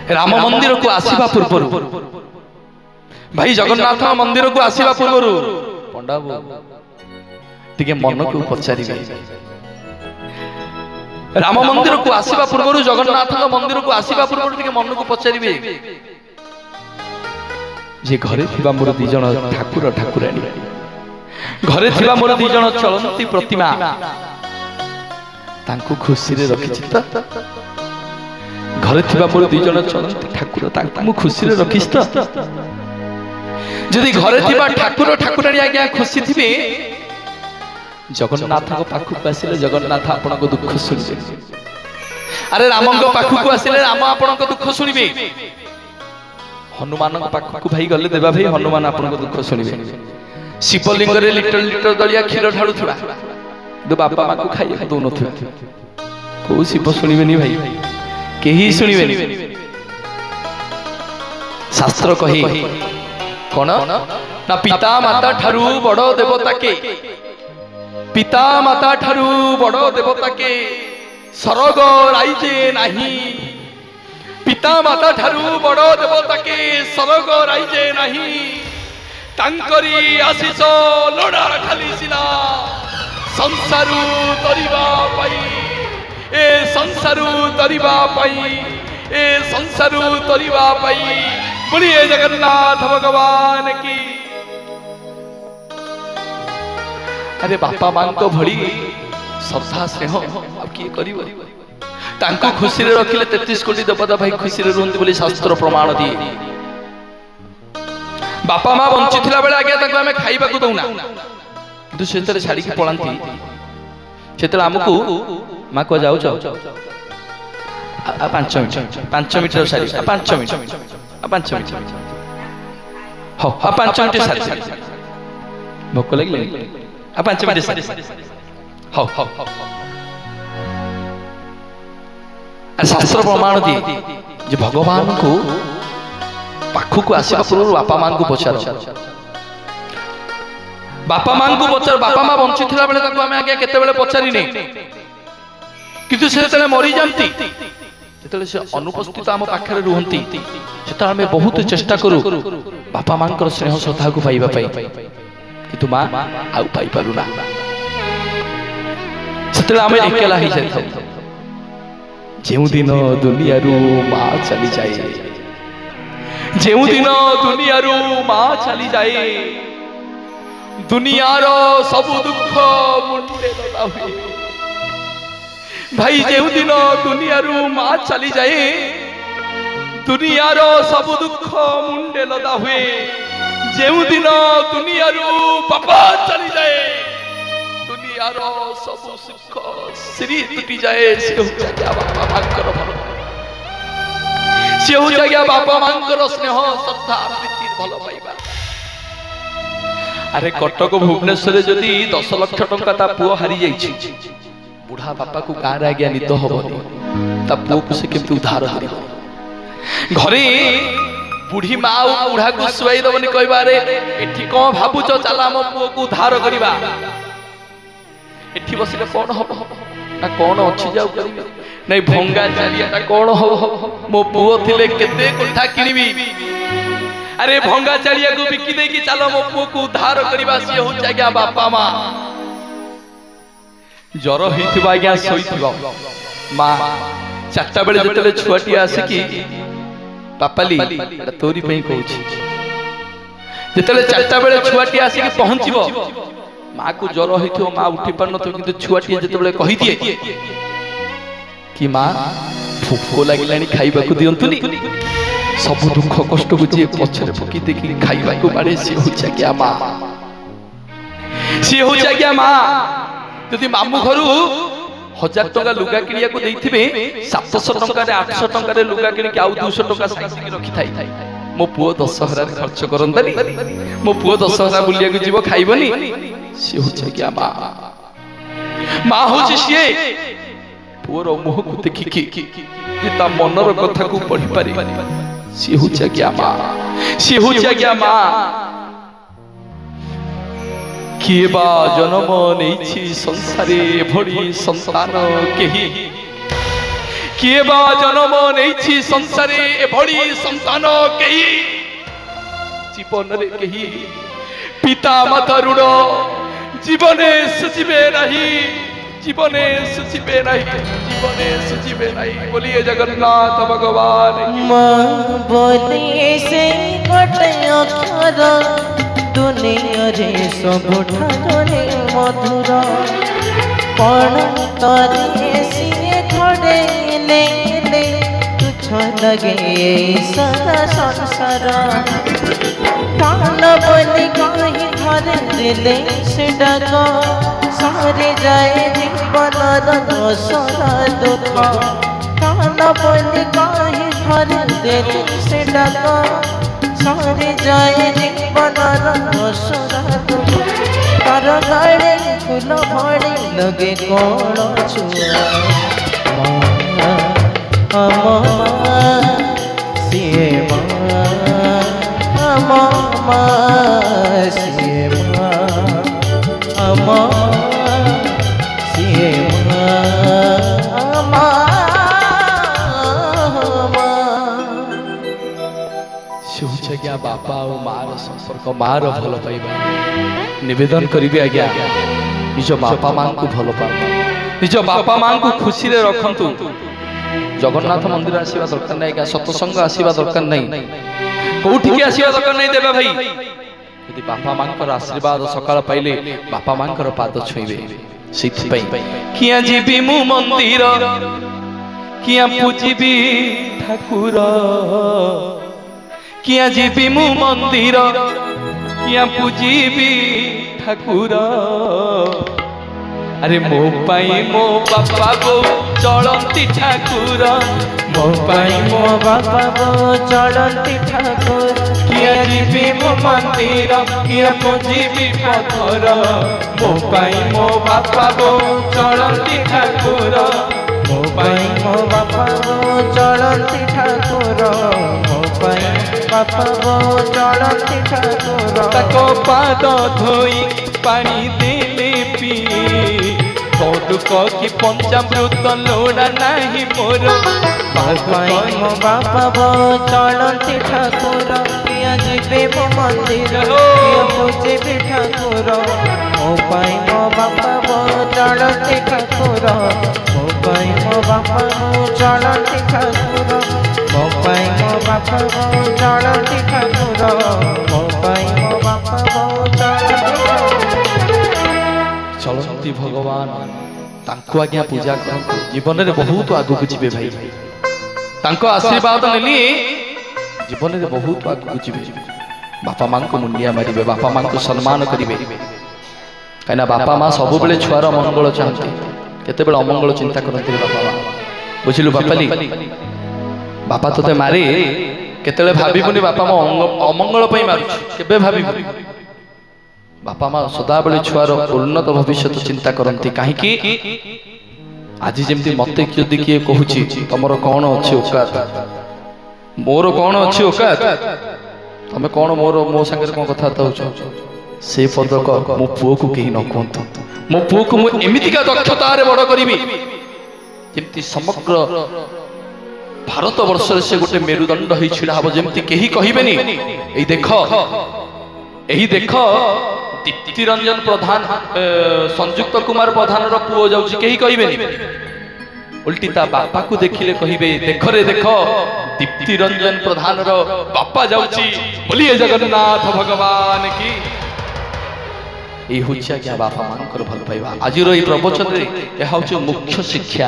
राम मंदिर को आसीबा पूर्व भाई जगन्नाथ मंदिर को आसीबा पूर्व पंडा टिके मन को पचारि राम मंदिर को आसीबा पूर्व जगन्नाथ मंदिर को आसीबा पूर्व टिके मन को पचारिबे जे घरे थिबा मोर दी जण ठाकुर ठाकुराणी घरे थिबा मोर दी जण चलंती प्रतिमा तांको खुशी रे रखिछि त घरे थिबा मोर दी जण चलंती ठाकुर तांको मु खुशी रे रखिछि त जदि घरे थिबा ठाकुर ठाकुराणी आज्ञा खुशी थिबे जगन्नाथ को पाखु को आसिले जगन्नाथ आपन को दुख सुनिबे अरे राम को पाखु को आसिले राम आपन को दुख सुनिबे हनुमान पाखु को भाई गले देबा भाई हनुमान आपन को दुख सुनिबे शिवलिंग रे लिटर लिटर दलिया क्षीर ढाळु थुबा दो बापा मां को खाइ दो नथुबा को शिव सुनिबेनी भाई केही सुनिबेनी शास्त्र कहि कोन ना पिता माता ठारू बड़ो देवता के पिता माता ठारू बड़ो देवता के सरग राइजे नाही पिता माता ठारू बड़ो देवता के सरग राइजे नाही तांकरी आशीष लोड़ा खाली सिना संसारू तरिबा पाई ए संसारू तरिबा पाई ए संसारू तरिबा पाई बोलिए जगन्नाथ भगवान की। अरे बापा मां को भड़ी श्रद्धा स्नेह अब किए करिवो तांको खुशी रे रखिले 33 कोटी देवता भाई खुशी रे रुहंती बोली शास्त्र प्रमाण दिए बापा मां बंची थिला बेले आगे ताको हमें खाइबा को दउना किंतु सेतरे छाड़ी के पळांती सेतरे हमकु मां को जाउ जाउ 5 मिनिट सारी 5 मिनिट 5 मिनिट हो 5 मिनिट सारी भोक लागले 5 मिनिट सारी हो शास्त्र प्रमाण दिए जे भगवान को पाखु को आसीबा पूर्व बापा मां को पचार बापा मां को पचार बापा मां बंची थिला बेले ताको हमें आगे केते बेले पचारि नै किंतु से तले मरि जानती तेतले से अनुपस्थित आम पाखरे रुहंती सेता हमें बहुत चेष्टा करू बापा मां को स्नेह श्रद्धा को पाइबा पाई किंतु मां आउ पाई पारुना सेतले हमें एकेला ही जाय जेउ दिन दुनिया रु मां चली जाए जेउ दिन दुनिया रु मां चली जाए दुनियार सब दुख मुंडे लदा हुए भाई जेउ दिन दुनिया रु मां चली जाए दुनियार सब दुख मुंडे लदा हुए जेउ दिन दुनिया रु बापा चली जाए दुनियार सब सुख श्री टूटी जाए से हो जाए बापा मांकर भल से हो जाए बापा मांकर स्नेह श्रद्धा प्रीति भल पाइबा अरे कटक भुवनेश्वर जदि 10 लाख टंका ता पुओ हारी जाइछि बुढ़ा बापा को गाँव आज्ञा निद हबनी ता पुओ को से केमती उद्धार करिबो घरे बुढ़ी माँ और बुढ़ा को सुई दबनी कहबा रे एठी कोन भाबुच चला मो पुओ को उद्धार करिबा एठी बसिले कोन हब ना कोन अछि जाऊ करिबा नै भंगा चालियाटा कोन हब मो पुओ थिले केते कोठा किनिबी अरे भंगा चालिया को बिकी दे कि चलो मो पुओ को उद्धार करिबा से हो जाग्या बापा मां जर हिथिबा आज्ञा सोइथिबा मां चारटा बेले जतले छुआटी आसे कि पापाली तोरी पई कहूची जतले चारटा बेले छुआटी आसे कि पहुंचीबो मां को जर हिथिबो मां उठी पार न तो किंतु छुआटी जतले कहि दिए कि मां भूख लागिलानी खाइबा को दियंतुनी सब दुख कष्ट को जे पछरे पकी देखि खाइबा को बारे से हो जाग्या मां से हो जाग्या मां यदि मामू घरु 1000 टका लुगा किनिया को देइथिबे 700 टका रे 800 टका रे लुगा किनि के आउ 200 टका साइड रखि थाई मो पुओ 10,000 खर्च करंतनी मो पुओ 10,000 बुलिया को जीवो खाइबनी से हो जाग्या मां हो जे पुओर मुह को देखि कि ता मनर कथा को पढ़ी पारि से हो जाग्या मां किए बा जन्म नहीं संसारे भड़ी संतान केही किए बा जन्म नहीं संसारे एभली संतान कही जीवन रे कही पिता माता ऋण जीवने सुझिबे नहीं जीवने सुझिबे नहीं जीवने सुझिबे नहीं। बोलिए जगन्नाथ भगवान बोलिए से गोटे अक्षर दुनिया रे सबुठारे मधुर कौन तरे सिए घड़े ले तुझ लगे सारा संसार कौन बोली कहीं घर दिले से डको सारे जाए जीवन सारा दुख कौन बोली कहीं घर दिले से डको सारे जाए जीवन सारा दुख तार गाड़े फूल भड़ी लगे कौन छुआ सिए मामा सिए मामा सिए मामा शुभुचे क्या बापा और मार संपर्क मार भल पाइबा निवेदन करिबे आज्ञा निज बापा मां को भल पाइबा निज बापा मां को खुशी रे रखंतु। जगन्नाथ मंदिर आसीबा दरकार नहीं क्या सत्संग आसीबा दरकार नहीं कोठी के आसीबा दरकार नहीं देबा भाई यदि बापा मां को आशीर्वाद सकाळ पाइले बापा मां को पाद छुइबे सिद्धि पई किया जीबी मु मंदिर किया पूजिबी ठाकुर किया जीबी मु मंदिर किया पूजिबी ठाकुर अरे मो पाई मो बापा बो चलती ठाकुर मो पाई मो बापा बो चलती ठाकुर किया जीबी मो मंदिर किया पूजिबी पत्थर मो पाई मो बापा बो चलती ठाकुर मो पाई मो बापा बो चलती ठाकुर मो पाई बापा बो चलती ठाकुर ताको पाद धोई पानी देले पी दुख की पंचामृत लोड़ा नहीं मोर पाई मो बापा बो चलती ठाकुर किया जीवे मो मंदिर किया पूजिबी ठाकुर मो पाई मो बापा बो चलती ठाकुर मो पाई मो बापा बो चलती ठाकुर मो पाई मो बापा बो चलती ठाकुर मो पाई मो बापा बो चलती भगवान तांको आज्ञा पूजा करंतु जीवन रे बहुत आगु को जीवे भाई तांको आशीर्वाद नेली जीवन रे बहुत आगु को जीवे बापा मां को मुंडिया मारिबे बापा मां को सम्मान करिवे कहिना बापा मां सब बेले छुआर मंगल चाहते केते बेले अमंगल चिंता करंती बापा मां बुझिलु बापाली बापा तोते मारे केते बेले भाबिबुनी बापा मां अमंगल पई मारु केबे भाबिबुनी बापा मां सदा बेले छुआर उन्नत भविष्य चिंता करती कहीं आज जमती मते यदि किए कहूची तुमर कौन अच्छी औकात मोर कौन अच्छी औकात तुम कौन मोर मो संगे कौन कथा से पदक मो पुओ को कहीं न कहतु मो पुओ को एमितिका दक्षता रे बड़ करी जमती समग्र भारत वर्ष से गोटे मेरुदंड हो छिड़ा हम जमती कहीं कहबेनी एई देख दीप्ति रंजन प्रधान संयुक्त कुमार प्रधान पुओ जाउची कहीं कहबेनी उल्टी ता बापा को देखिले कहिबे देख रे देख दीप्ति रंजन प्रधान रो बापा जाउची। बोलिए जगन्नाथ भगवान की ए होछि क्या बापा मानकर भल पाइबा आज रो ई प्रवचन रे ए होछि मुख्य शिक्षा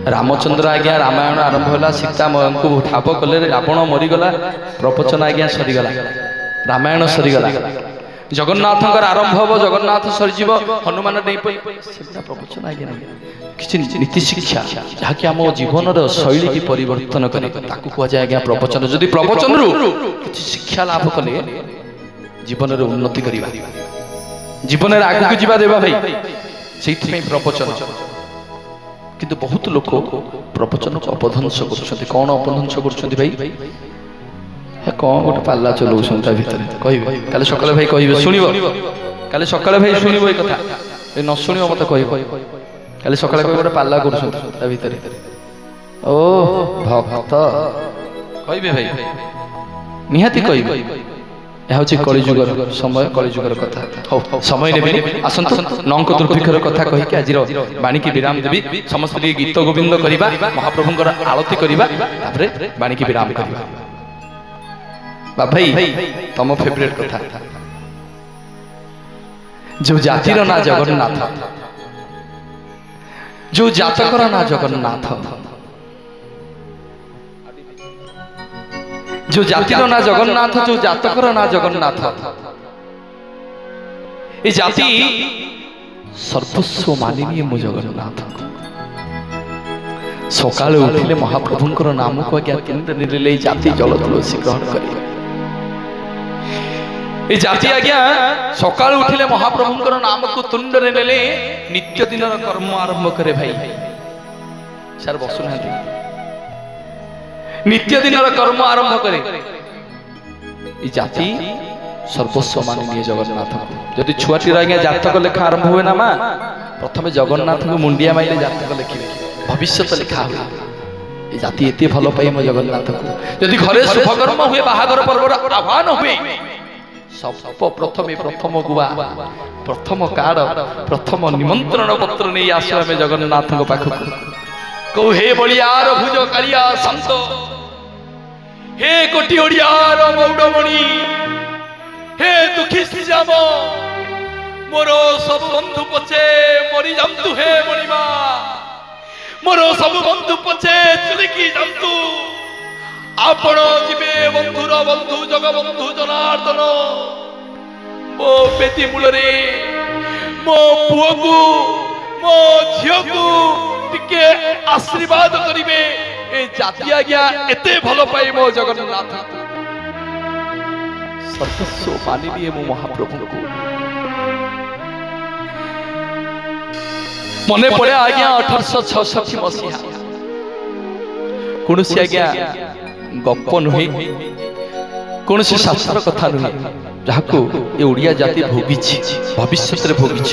रामचंद्र आज्ञा रामायण आरंभ होला सीता को ठाप कले रावण मरीगला प्रवचन आज्ञा सरीगला रामायण सरीगला जगन्नाथ आरंभ हम जगन्नाथ सरीजीव हनुमान नहीं प्रवचन आज्ञा किसी नीति शिक्षा जहाँकि आम जीवन शैली की परिवर्तन करे ताकू कह जाए आज्ञा प्रवचन जदि प्रवचन किसी शिक्षा लाभ कले जीवन रे उन्नति करिबा जीवन रे आगु जीवा देबा भाई से प्रवचन किंतु बहुत लोक प्रवचन को अपध्वंस कर कौन अपध्वंस कर भाई कौन गोटे पाला चलाऊँ भितर कहे काले सकाले भाई कहे शुण काले सकाले भाई शुण ये कथा न शुण मत कह କାଲି ସକାଳେ ଗୋଟେ ପାଲା କରୁଛନ୍ତି ତା ଭିତରେ ଓ ଭକ୍ତ କହିବେ ଭାଇ ନିହାତି କହିବେ ଏହା ହେଉଛି କଳିଯୁଗର ସମୟ କଳିଯୁଗର କଥା ହଉ ସମୟ ନେବେନି ଆସନ୍ତୁ ନଙ୍କ ଦୁର୍ଭିକ୍ଷର କଥା କହିକି ଆଜିର ବାଣୀକି ବିରାମ ଦେବି ସମସ୍ତେ ଟିକେ ଗୀତ ଗୋବିନ୍ଦ କରିବା ମହାପ୍ରଭୁଙ୍କର ଆଳତି କରିବା ତାପରେ ବାଣୀକି ବିରାମ କରିବା ଭାଇ ତମ ଫେଭରେଟ କଥା जो जातिर ना जगन्नाथ जो जातकर ना जगन्नाथ जो जातिर ना जगन्नाथ जो जातकर ना जगन्नाथ ये जाति सर्वस्व मानिनी मो जगन्नाथ सकाळे उठिले महाप्रभुंकर नाम को आज्ञा केन्द्र जाति जल तुलसी ग्रहण करिए ए जाति आज्ञा सकाळ उठिले महाप्रभुंकर नाम को तुंड रे नेले नित्य दिन कर्म आरंभ करे भाई सर बसुना नित्य दिन कर्म आरंभ करे ए जाति सर्वस्व माननीय जगन्नाथ जदि छुआटी आज्ञा जातक लेखा आरंभ हुए ना मां प्रथमे जगन्नाथ को मुंडिया माइले जातक लिखिबे भविष्य लिखा हुए ए जाति एते भलो पाई म जगन्नाथ को जदि घरे शुभ कर्म हुए बाहागर पर्व आह्वान हुए सब प्रथम गुआ प्रथम कार्ड प्रथम निमंत्रण पत्र नहीं आसो आम जगन्नाथ पाखक कौ हे बलियार भुज कालिया संत हे कोटी ओडियार मौडमणि हे दुखी श्रीजाम मोर सब बंधु पछे मरी जातु हे मणिमा मोर सब बंधु पछे चलिकी जातु आपण जीवे बंधुर बंधु जगबंधु जनार्दन मो पेटी मूल मो पुओ को मो झील को टिके आशीर्वाद करिवे ए जाति आज्ञा एते भलो पाई मो जगन्नाथ सर्वस्व मानिनिए मो महाप्रभु को मने पड़े आज्ञा 1866 मसीहा कौन आज्ञा गप नुहे कौन शास्त्र कथा नुहे जहाको ये ओडिया जाति भोगी भविष्य में भोगी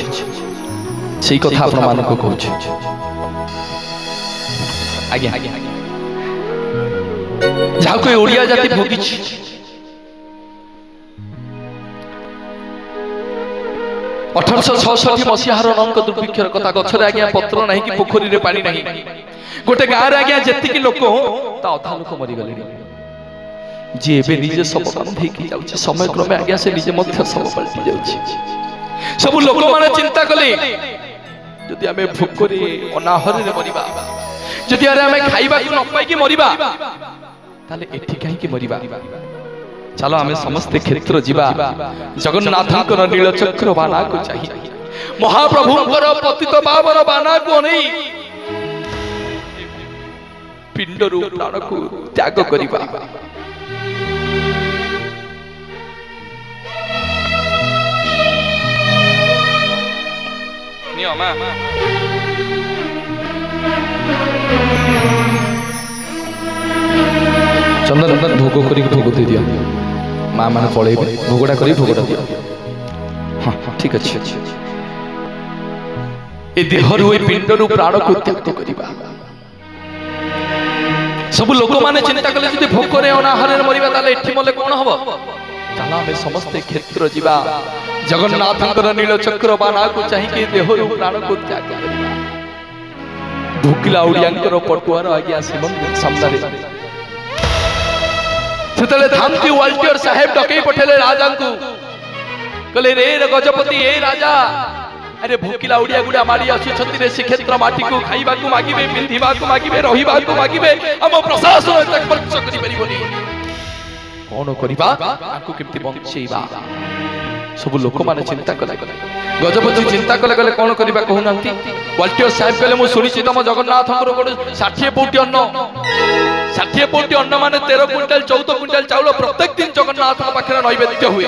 से कथा आपण मान को कहूँ आज्ञा जहाको ये ओडिया जाति भोगी 1866 मसीहार नंक दुर्भिक्षर कथा गछरे आज्ञा पत्र नहीं कि पोखरी रे पानी नहीं गोटे गाँव आज्ञा जी लोक अधा लोक मरीगले जी एबे निजे सब बंधे जाउछि समय क्रमे आज्ञा से निजे मध्य सब पलटि जाउछि सब लोक माने चिंता कले जदि आमे भूखरे अनाहर रे मरिबा जदि आरे आमे खाइबा को न पाई कि मरिबा ताले एठी काहे कि मरिबा चलो आमे समस्त क्षेत्र जीवा जगन्नाथंकर नीलचक्र बाना को चाहिए महाप्रभुंकर पतित पावन बाना को नहीं पिंडरू प्राण को त्याग करिबा नियम चंदन भोग करी भोग दे दिया माँ मैंने पड़े भोगटा करी भोगटा दिया हाँ ठीक अच्छे ए देहर हुए पिंडरू प्राण को त्याग करिबा सब लोक माने चिंता कले जदि भोकरे अनाहार मरिबा ताले एठी मले कोन हबो चला हम समस्त क्षेत्र जीवा जगन्नाथंकर नीलचक्र बाना को चाहिए देहरु प्राण को त्याग करिबा भूकिला उड़ियांकर पटुआर आज्ञा श्रीमंत सामने सेतले धामती वाल्टियर साहेब डकई पठेले राजा को कले रे गजपति ए राजा अरे भूकिला उड़िया गुड़ा मारी आसुछंती रे श्रीक्षेत्र माटी को खाइबा को मागिबे पिंधिबा को मागिबे रहिबा को मागिबे हम प्रशासन तक खर्च करि परिबोनी कोन करिबा आकु केमति बंचेइबा सब लोक माने चिंता कले गजपति चिंता कले कले कोन करिबा कहू नांती वाल्टियर साहेब कले मु सुनिछि तम जगन्नाथंकर गोटे 60 पौटी अन्न 60 पौटी अन्न माने 13 क्विंटल 14 क्विंटल चाउल प्रत्येक दिन जगन्नाथ पाखरे नैवेद्य हुए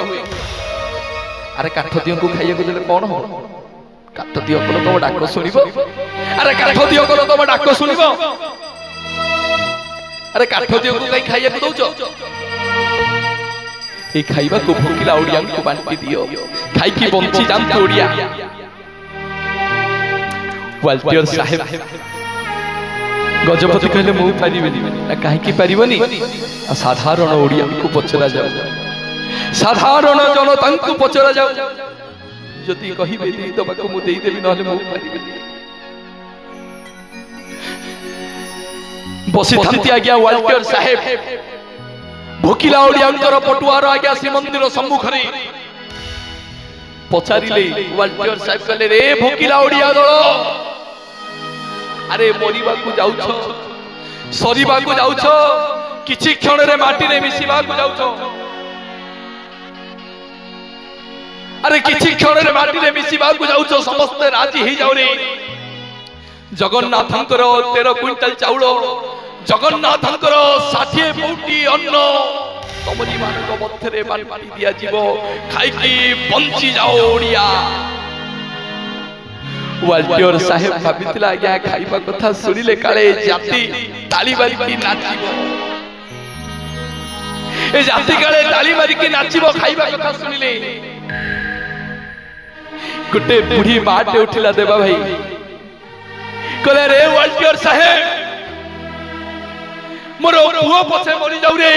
अरे काठ दियो को खाइए को देले कोन हो काठ दियो को तम डाक सुनिबो अरे काठ दियो को तम डाक सुनिबो अरे काठ दियो को कई खाइए को दउचो ए खाइबा को भूकिला ओडिया को बांटी दियो खाई की बंची जानते ओडिया वाल्टियर साहेब गजपति कहले मु पारिबेनी कहीं पारिबनी साधारण ओडिया को पचरा जाओ साधारण जनता को पचरा जाओ जदि कहिबे दे दबाको मु देई देबी नहले मु पारिबेनी बसी थांती आज्ञा वाल्टियर साहेब भोकिला ओडियांकर पटुआर आज्ञा श्रीमंदिर सम्मुख रे पचारिले वाल्टियर साहेब कहले रे भोकिला ओडिया दल अरे मरिबा को जाउछ सरीबा को जाउछ किछि क्षण रे माटी रे मिसिबा को जाउछ अरे किछि क्षण रे माटी रे मिसिबा को जाउछ समस्त राजी ही जाउ रे जगन्नाथंकर 13 क्विंटल चाउल जगन्नाथंकर 60 पौटी अन्न तमरी मानक मध्यरे बांटी दिया जीवो खाइकी बंची जाओ ओडिया वाल्टियर साहेब भाबितिला आज्ञा खाइबा कथा सुनिले काले जाति ताली बारिकी नाचिबो ए जाति काले ताली बारिकी नाचिबो खाइबा कथा सुनिले गुटे बुढ़ी माटे उठिला देबा भाई कहले रे वाल्टियर साहेब मोर पुओ पछे मरि जाउ रे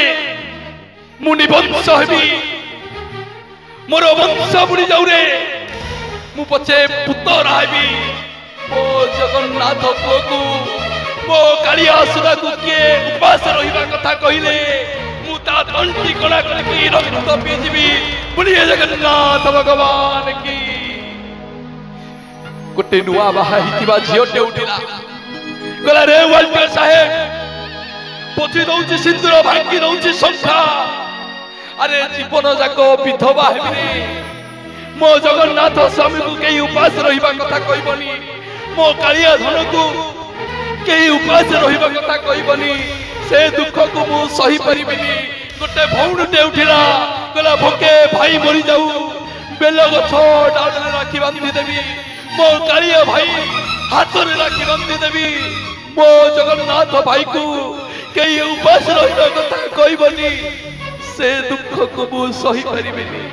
मुनि वंश हेबी मोर वंश बुड़ी जाउ रे मु पछे पुत्र हेबी मो जगन्नाथ पुओ को मो कालिया सुरा को के उपास रहिबा कथा कहिले मु ता तंटी कला करके रक्त पी जीवी बोलिए जगन्नाथ भगवान की गोटे नुआ बाहा हितिबा झियोटे उठिला गला रे वाल्टियर साहेब पोथी दउची सिंदूर भांगी दउची संख्या अरे जीवन जाको विधवा हेबी मो जगन्नाथ स्वामी को कई उपास रहिबा कथा कहबनी मो कालिया धन को कई उपास रहिबा कथा कहबनी से दुख को मु सही परिबिनी गोटे भौणटे उठिला गला भोके भाई मरि जाऊ बेल गछ डाडले राखी बांधी देबी मो कालिया भाई हाथ रे राखी बांधी देबी मो जगन्नाथ भाई को कई उपास रहिबा कथा कहबनी से दुख को मु सही परिबिनी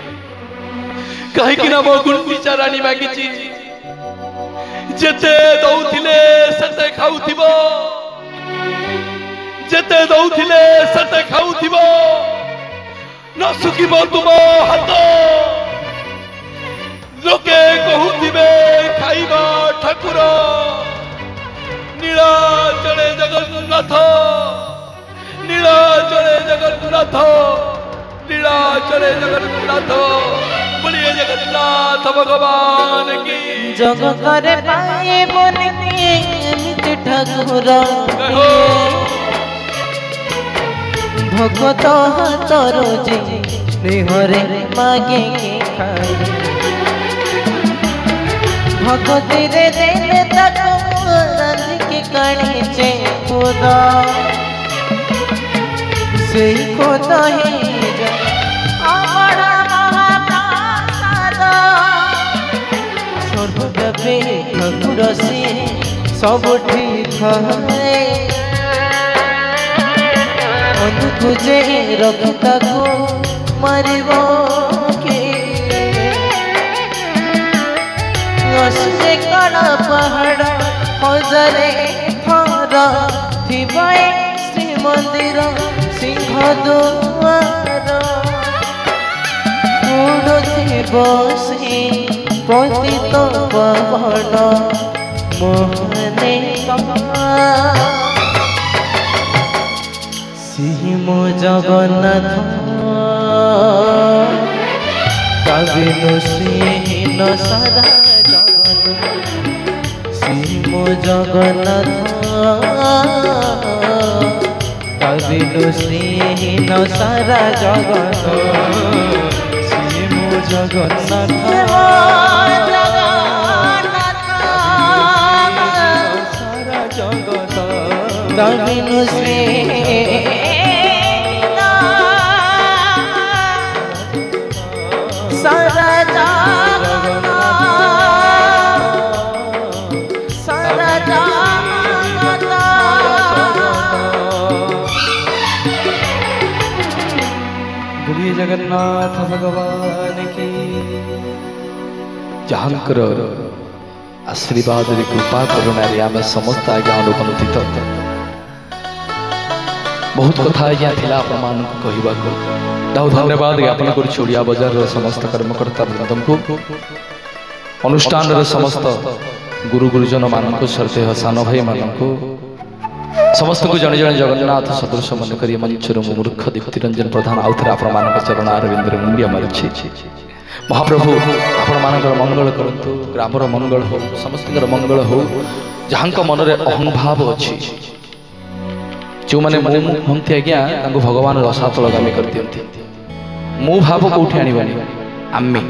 कहीं कि ना मो गुंडीचा रानी मागिची जेते दउथिले सते खाउथिबो जेते दउथिले सते खाउथिबो न सुखिबो तुमो हाथ लोके कहउथिबे खाइबा ठाकुर नीलाचले जगन्नाथ नीलाचले जगन्नाथ नीलाचले जगन्नाथ बोलिए जगन्नाथ भगवान की जगत रे पाए बोली एमित ठाकुर भगत हाथ रोजे स्नेहरे मागे खाई भगत रे देले ताको रानी के काणी चे खुदा से खुदा है ठाकुर से सब ठीक है तुझे रखता को मारिबो के से कड़ा पहाड़ हजारे थर थिबाए श्री मंदिर सिंह दुआर बसे पतित पवन मोहने सिंह जगन्नाथ काबिनु सिंह सारा जगन सिंह जगन्नाथ काबिनु सिंह सारा जगन जगन्नाथ सारा जगत काबिनु सारा जगत सारा जगत बोलिए जगन्नाथ भगवान की। जहाँकर आशीर्वाद कृपा करुणा आम समस्त आज्ञा अनुपन्थित बहुत कथा आज्ञा थिला आपण मानक कहवा को धन्यवाद ज्ञापन करुछि ओडिया बजार समस्त कर्मकर्ता वृंद को अनुष्ठान समस्त गुरु गुरुजन मानक श्रद्धेय सान भाई मानक समस्त को जड़े जड़े जगन्नाथ सदृश मन करी मंचर मूर्ख दीप्ति रंजन प्रधान आउ थे आपण मान चरण अरविंद मुंडिया मारुछि महाप्रभु आपण मानकर मंगल करंतु ग्रामर मंगल हो समस्त मंगल हो जहां मन में अहंभाव अच्छी जो मैंने हंती आज्ञा भगवान रसातलगामी कर दियंती मो भाव कौटी आनी आमे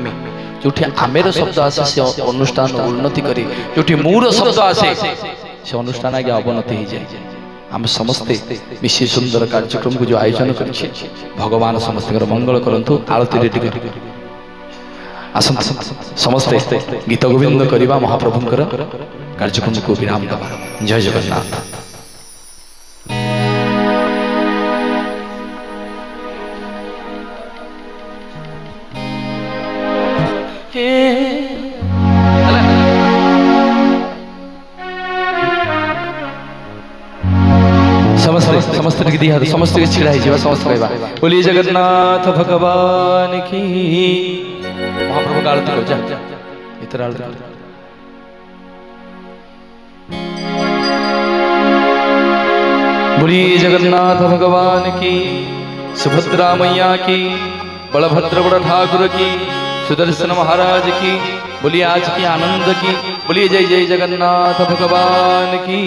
जो आमेर शब्द आसे से अनुष्ठान उन्नति करी जो मूर शब्द आसे से अनुष्ठान आज्ञा अवनति हो जाए आम समस्ते मिशी सुंदर कार्यक्रम को जो आयोजन कर भगवान समस्त मंगल करंतु आरती रेडी कर समस्ते गीत गोविंद करवा महाप्रभुंकर कार्यक्रम को विराम दबा। जय जगन्नाथ। समस्त दिया समस्त छिड़ा ही समस्त कहवा बोलिए जगन्नाथ भगवान की। महाप्रभु का आरती करो जा इतर आरती करो। बोलिए जगन्नाथ भगवान की, सुभद्रा मैया की, बलभद्र बड़ ठाकुर की, सुदर्शन महाराज की, बोलिए आज की आनंद की, बोलिए जय जय जगन्नाथ भगवान की।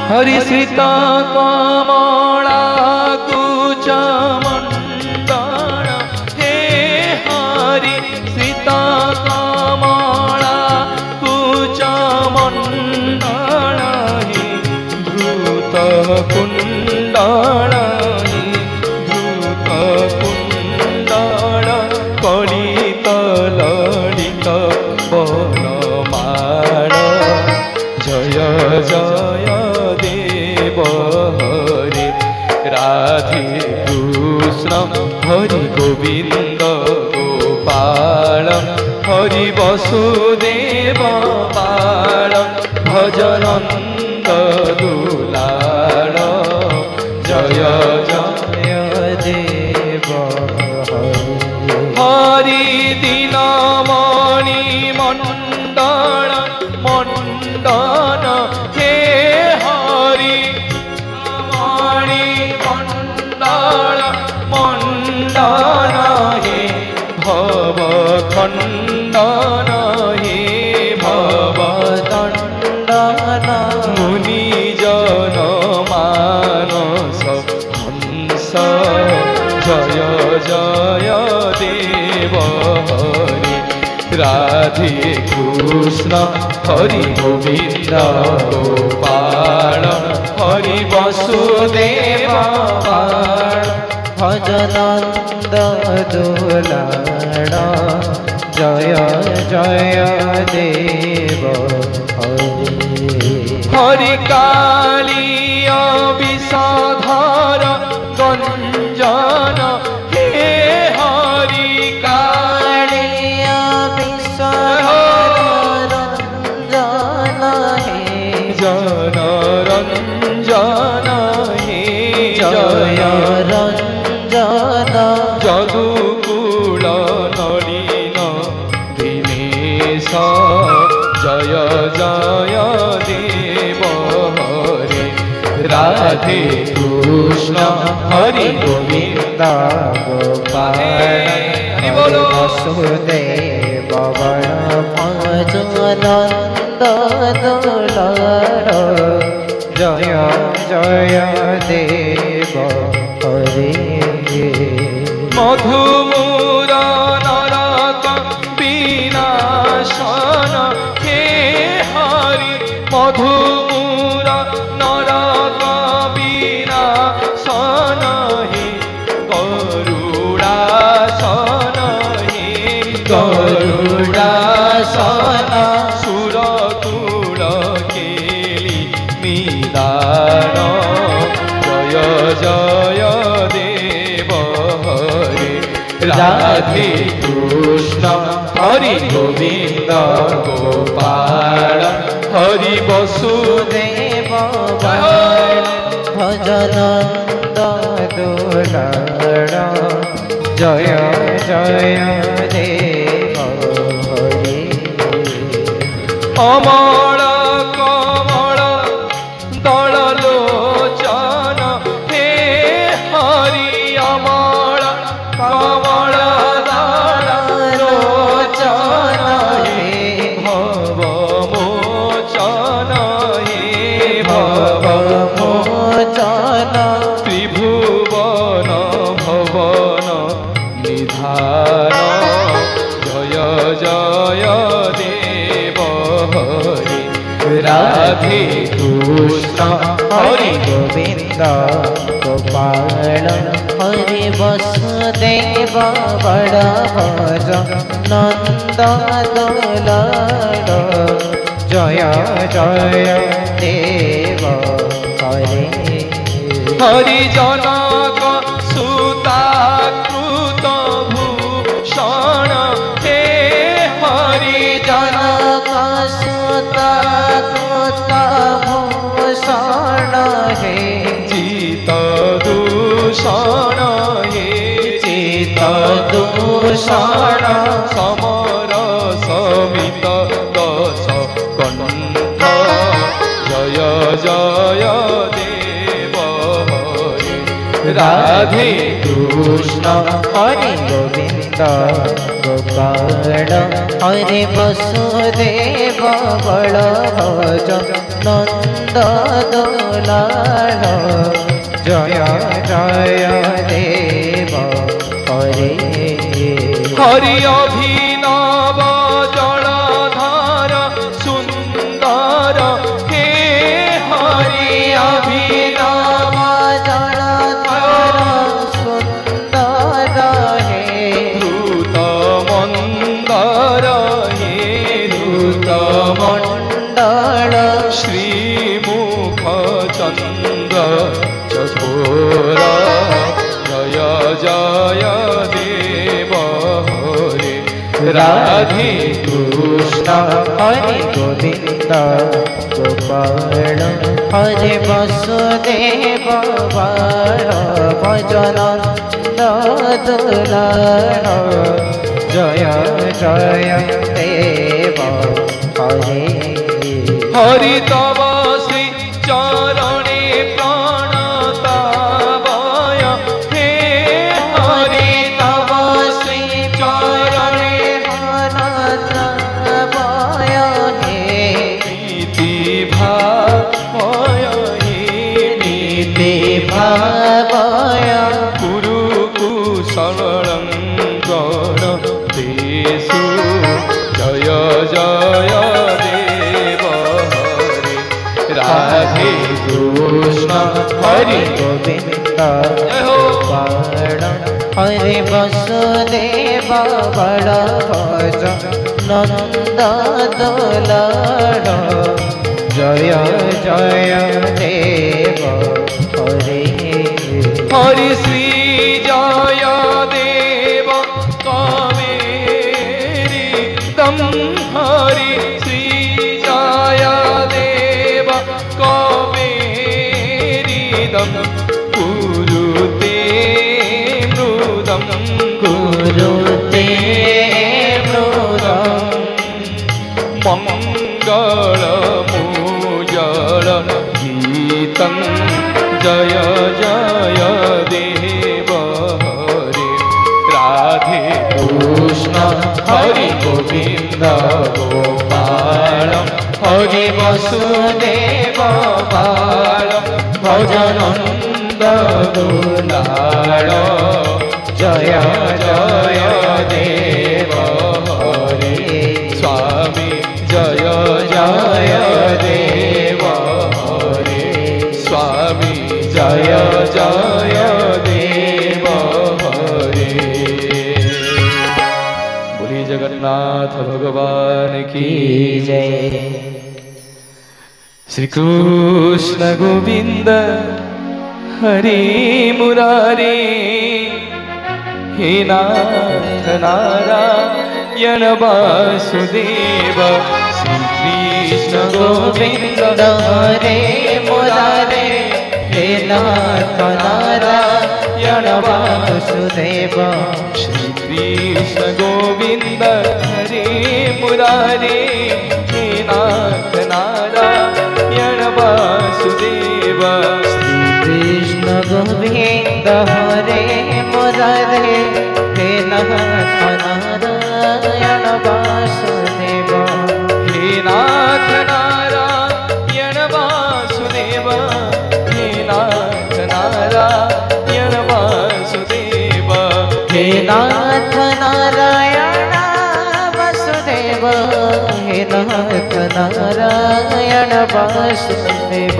हरि सीता कमला कुच मंडल हे हरि सीता कमला कुच मंडल हे धृत कुंडल धृत कुंडल कलित ललित वनमाल जय जय हरे राधे कृष्ण हरि गोविंद गोपाल हरि वसुदेव बाल भजनंद दुलाल जय जय देव हरि दीनमणि मंडल मंडन हे हरि मणि मंडल मंडन हे भव खंडन हे भव दंडन मुनि जन मानस हंस जय जय देव हरि राधे कृष्ण हरि गोविंद गोपाल हरि वसुदेव बाल भजनंद दुलाल जय जय देव हरि हरि कालिय विषधर गंजन हे हरि कालिय विषधर रंजन हे जन रंजन हे जय रंजन जदुकुल नलिन दिनेश जय जय देव हरे राधे कृष्ण हरि गोविंद गोपाल वसुदेव भजनंद दुलाल जय जय देव हरे मधुमूर नरक विनाशन हे हरि मधुमूर नरक विनाशन हे गरुडासन हे गरुडासन सुरकुल केली निदान जय जय देव हरे राधे कृष्ण हरि हरि गोविंद गोपाल हरि वसुदेव भजन दुलार जय जय देव हरि अमर कमल दल लोचन हे हरि अमर कमल दल लोचन हे भव मोचन हे भव मोचन त्रिभुवन भवन निधान जय जय देव हरि राधे कृष्ण हरि गोविंद गोपाल हरि वसुदेव बड़ भज नंद दुलार जय जय देव हरि हरि जनक सुताकृत भूषण हे हरि जनक सुत भूषण हे चित दूषण हे चित दूषण समर समित दश कंठ जय जय देव हरि राधे कृष्ण हरि गोविंद गोपाल हरि वसुदेव बड़ भज नंद दुलार जय जय देव हरि हरि अभिनव जलधार सुंदर हे हरि अभिनव जलधार सुंदर हे धूत मंदर हे धूत मंडल श्रीमुख चंद्र चकोर जय जय देव हरि राधे कृष्ण हरि गोविंद गोपाल हरि वसुदेव बड़ भजन दुलार जय जय देव हरि हरि तव श्री चरणे प्रणतावय हे हरि तव श्री चरणे प्रणतावय हे नीति भावय हे नीति भावय गुरु कुशलं गण तेषु जय जय देव हरि राधे कृष्ण हरि गोविंद गोपाल हरि वसुदेव बड़ भज नंद दुलार जय जय देव हरि हरि श्री जय देव कावेरी दम हरि श्री जय देव कावेरी दम कुरुते मृदम कुरुते मृदम मंगलमूजल गीतं जय जय देव हरि राधे कृष्ण हरि गोविंद गोपाल हरि वसुदेव बाल भजनंद दुलार जय जय देव हरि स्वामी जय जय देव हरि स्वामी जय जय देव हरि बोलिए जगन्नाथ भगवान की जय श्री कृष्ण गोविंद हरि मुरारी हे नाथ नारायण नारायण वासुदेव श्री कृष्ण गोविंद हरे मुरारे हे नाथ नारायण वासुदेव श्री कृष्ण गोविंद हरे मुरारे हे नाथ नारायण वासुदेव श्री कृष्ण गोविंद हरे मुरारे हे नाथ नारायण वासुदेव हे नाथ नारायण वासुदेव हे नाथ नारायण वासुदेव हे नाथ नारायण वासुदेव हे नाथ नारायण वासुदेव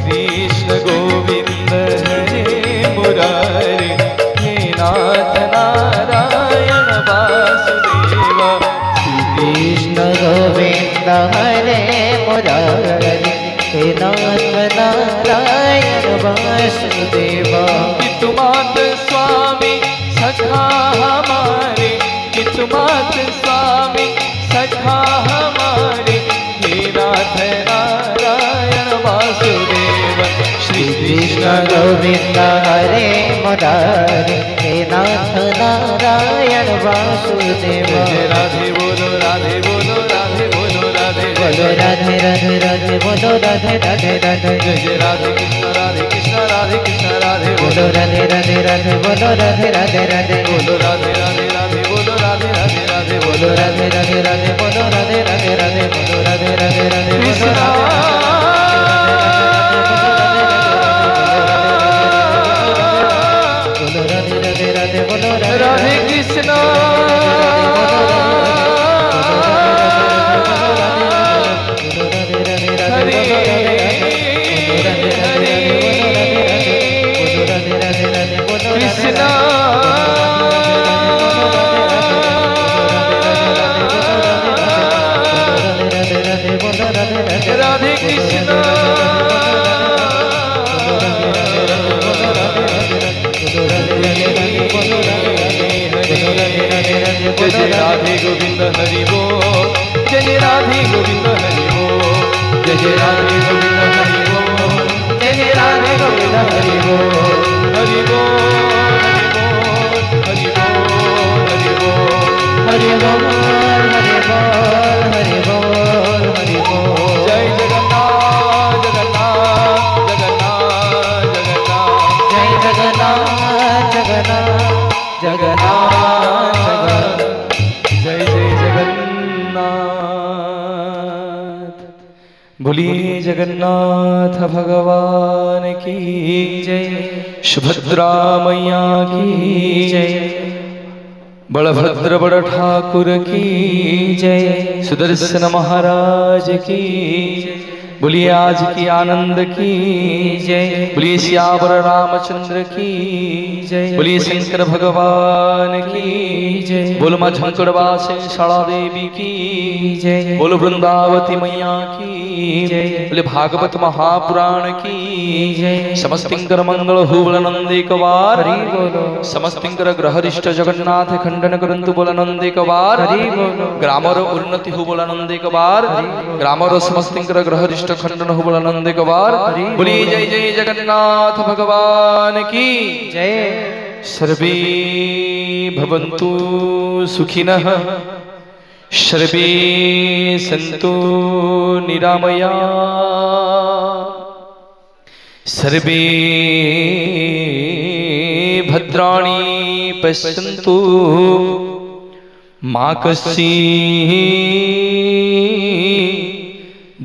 कृष्ण गोविंद हरे मुरारे हे नाथ नारायण वासुदेव कृष्ण गोविंद हरे मुरारे हे नाथ नारायण वासुदेव कि तुमात स्वामी सखा हमारे कि तुमात स्वामी सखा हमारे हे नाथ नारायण वासुदेव श्री कृष्ण गोविंद हरे मुरारे हे नाथ नारायण वासुदेव जय राधे बोलो राधे बोलो राधे बोलो राधे बोलो राधे राधे राधे बोलो राधे राधे राधे जय जय राधे कृष्ण राधे कृष्ण राधे कृष्ण राधे बोलो राधे राधे राधे बोलो राधे राधे राधे बोलो राधे राधे राधे बोलो राधे राधे राधे बोलो राधे राधे राधे बोलो राधे राधे राधे बोलो राधे राधे राधे बोलो कृष्ण राधे राधे राधे बोलो राधे कृष्ण हरे कृष्ण राधे कृष्ण जय जय राधे गोविंद हरि बोल जय जय राधे गोविंद हरि बोल जय जय राधे गोविंद हरि बोल जय जय राधे गोविंद हरि बोल हरि बोल हरि बोल हरि बोल हरि बोल हरि बोल हरि बोल हरि बोल हरि बोल जय जगन्नाथ जगन्नाथ जगन्नाथ जगन्नाथ जय जगन्नाथ जगन्नाथ जगन्नाथ जगन्नाथ जय जय जगन्नाथ बोलिए जगन्नाथ भगवान की जय सुभद्रा मैया की जय बलभद्र बड़ ठाकुर की जय सुदर्शन महाराज की बोलिए आज की आनंद की जय बोलिए श्यावर रामचंद्र की जय बोलिए शंकर भगवान की जय बोलो माँ झंकड़वासी शाला देवी की जय बोलो वृंदावती मैया की जय बोले भागवत महापुराण की जय समस्तिंकर मंगल हुबलनंदे कवार हरि बोलो समस्तिंकर ग्रहरिष्ट जगन्नाथ खंडन करंतु बोलनंदे कवार हरि बोलो ग्रामर उन्नति हुबलनंदे कवार ग्रामर समस्तिंकर ग्रहरिष्ट खंडन हुबलनंदे कवार बोली जय जय जगन्नाथ भगवान की जय सर्वे भवन्तु सुखिनः सर्वे सन्तु निरामया सर्वे भद्राणि पश्यन्तु मा कश्चित्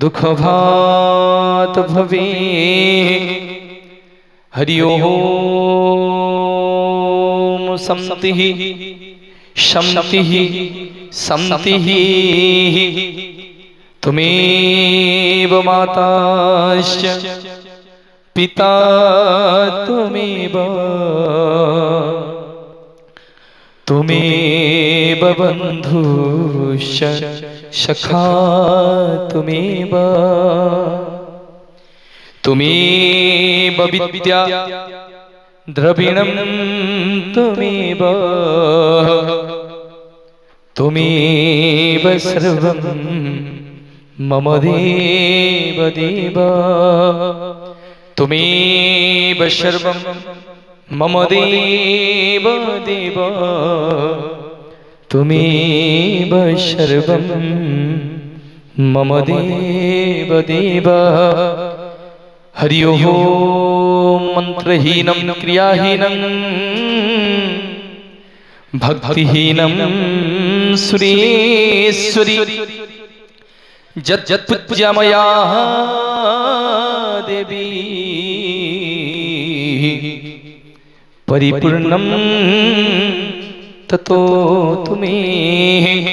दुःखभाग् भवेत् हरि ओम संतिः शंतिः संतिः त्वमेव माताश्च पिता त्वमेव त्वमेव बन्धुश्च सखा त्वमेव त्वमेव विद्या द्रविणं त्वमेव त्वमेव सर्वं मम देव देव त्वमेव सर्वं मम देव देव त्वमेव सर्वं मम देव देव। हरि ओम मंत्रहीनं क्रियाहीनं भक्तिहीनं सुरेश्वरी जत् पूज्यमया देवी परिपूर्णं ततो तुम्हें